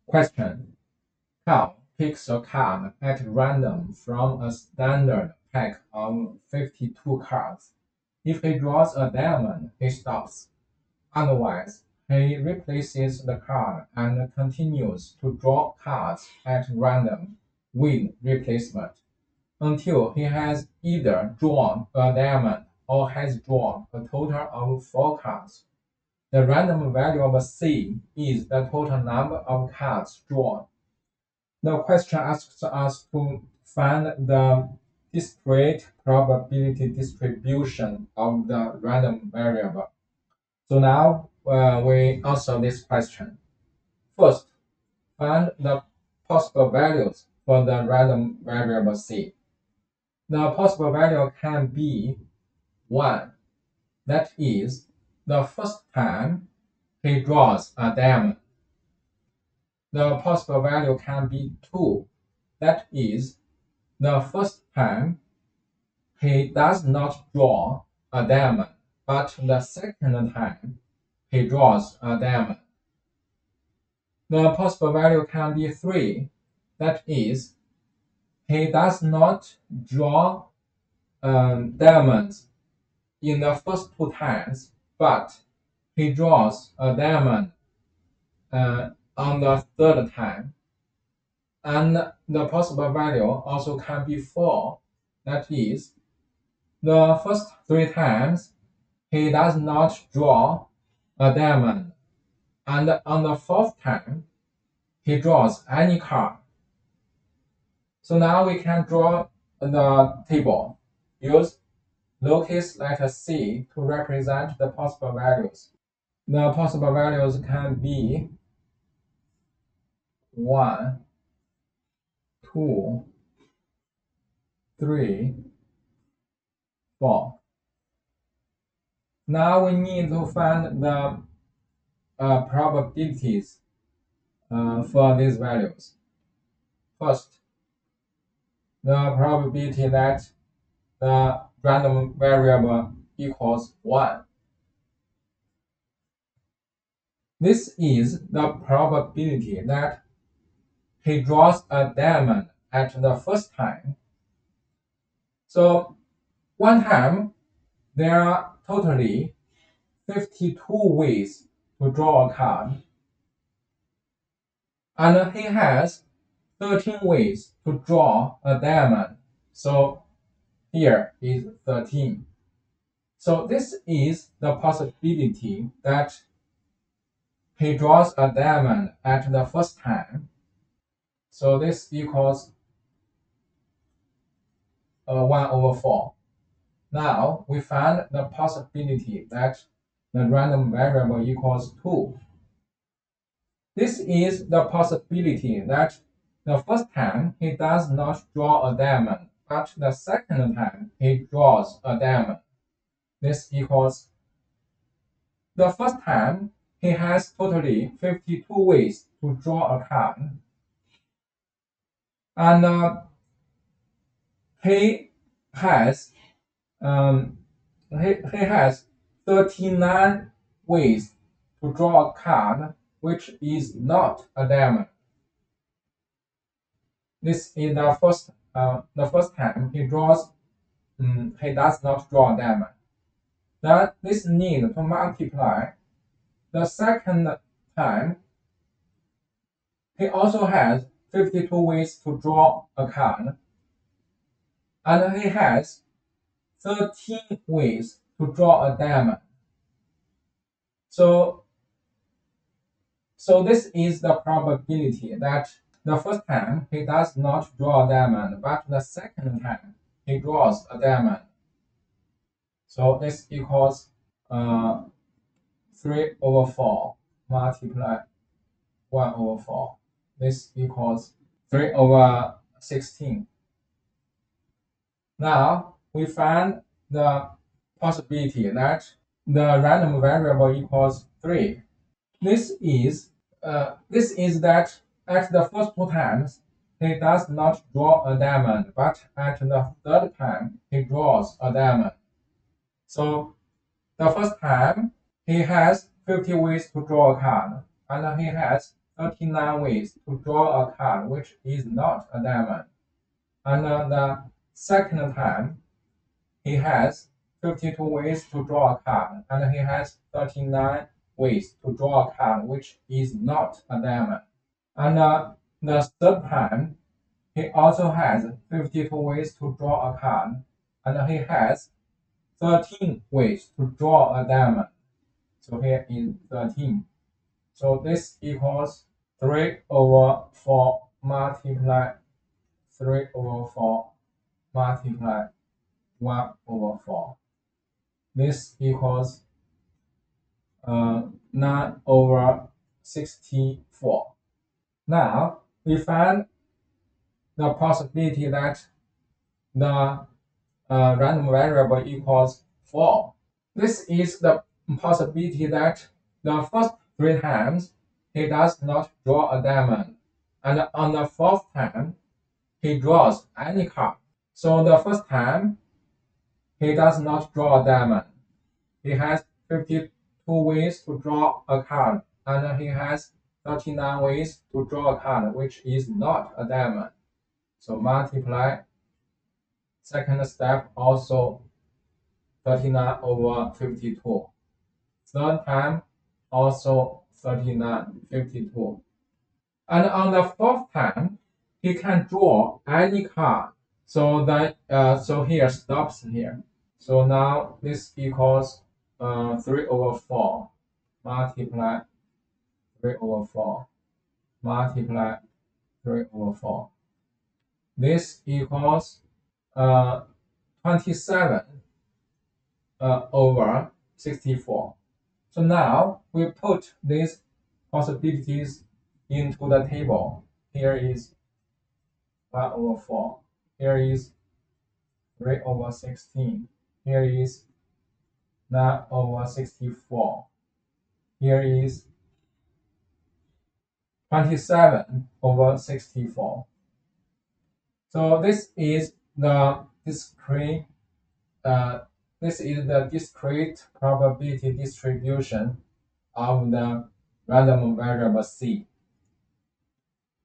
Question. Karl picks a card at random from a standard pack of 52 cards. If he draws a diamond, he stops. Otherwise, he replaces the card and continues to draw cards at random with replacement until he has either drawn a diamond or has drawn a total of 4 cards. The random value of C is the total number of cards drawn. The question asks us to find the discrete probability distribution of the random variable. So now we answer this question. First, find the possible values for the random variable C. The possible value can be 1. That is, the first time he draws a diamond. The possible value can be 2. That is, the first time he does not draw a diamond, but the second time he draws a diamond. The possible value can be 3. That is, he does not draw diamonds in the first 2 times, but he draws a diamond on the third time. And the possible value also can be 4. That is, the first 3 times he does not draw a diamond, and on the 4th time he draws any card. So now we can draw the table. Use lowercase letter c to represent the possible values. The possible values can be 1, 2, 3, 4. Now we need to find the probabilities for these values. First, the probability that the random variable equals 1. This is the probability that he draws a diamond at the first time. So one time, there are totally 52 ways to draw a card, and he has 13 ways to draw a diamond. So here is 13. So this is the possibility that he draws a diamond at the first time. So this equals 1/4. Now we find the possibility that the random variable equals 2. This is the possibility that the first time he does not draw a diamond, but the second time he draws a diamond. This equals the first time he has totally 52 ways to draw a card, and he has 39 ways to draw a card which is not a diamond. This is the first time he draws. He does not draw a diamond. Then this need to multiply. The second time he also has 52 ways to draw a card, and he has 13 ways to draw a diamond. So this is the probability that the first time he does not draw a diamond, but the second time he draws a diamond. So this equals 3/4 multiply 1/4. This equals 3/16. Now we find the possibility that the random variable equals 3. This is that at the first 2 times he does not draw a diamond, but at the third time he draws a diamond. So the first time he has 50 ways to draw a card, and he has 39 ways to draw a card which is not a diamond. And the second time, he has 52 ways to draw a card, and he has 39 ways to draw a card which is not a diamond. And the third time, he also has 52 ways to draw a card, and he has 13 ways to draw a diamond. So here is 13. So this equals 3 over 4 multiply 3 over 4 multiply 1 over 4. This equals 9 over 64. Now we find the possibility that the random variable equals 4. This is the possibility that the first 3 times he does not draw a diamond, and on the fourth time he draws any card. So the first time he does not draw a diamond. He has 52 ways to draw a card, and he has 39 ways to draw a card which is not a diamond. So multiply. Second step also 39 over 52. Third time also 39, 52. And on the fourth time, he can draw any card. So that so here stops here. So now this equals 3 over 4 multiply 3 over 4 multiply 3 over 4. This equals 27 over 64. So now we put these possibilities into the table. Here is 1 over 4. Here is 3 over 16. Here is 9 over 64. Here is 27 over 64. So this is the discrete probability distribution of the random variable C.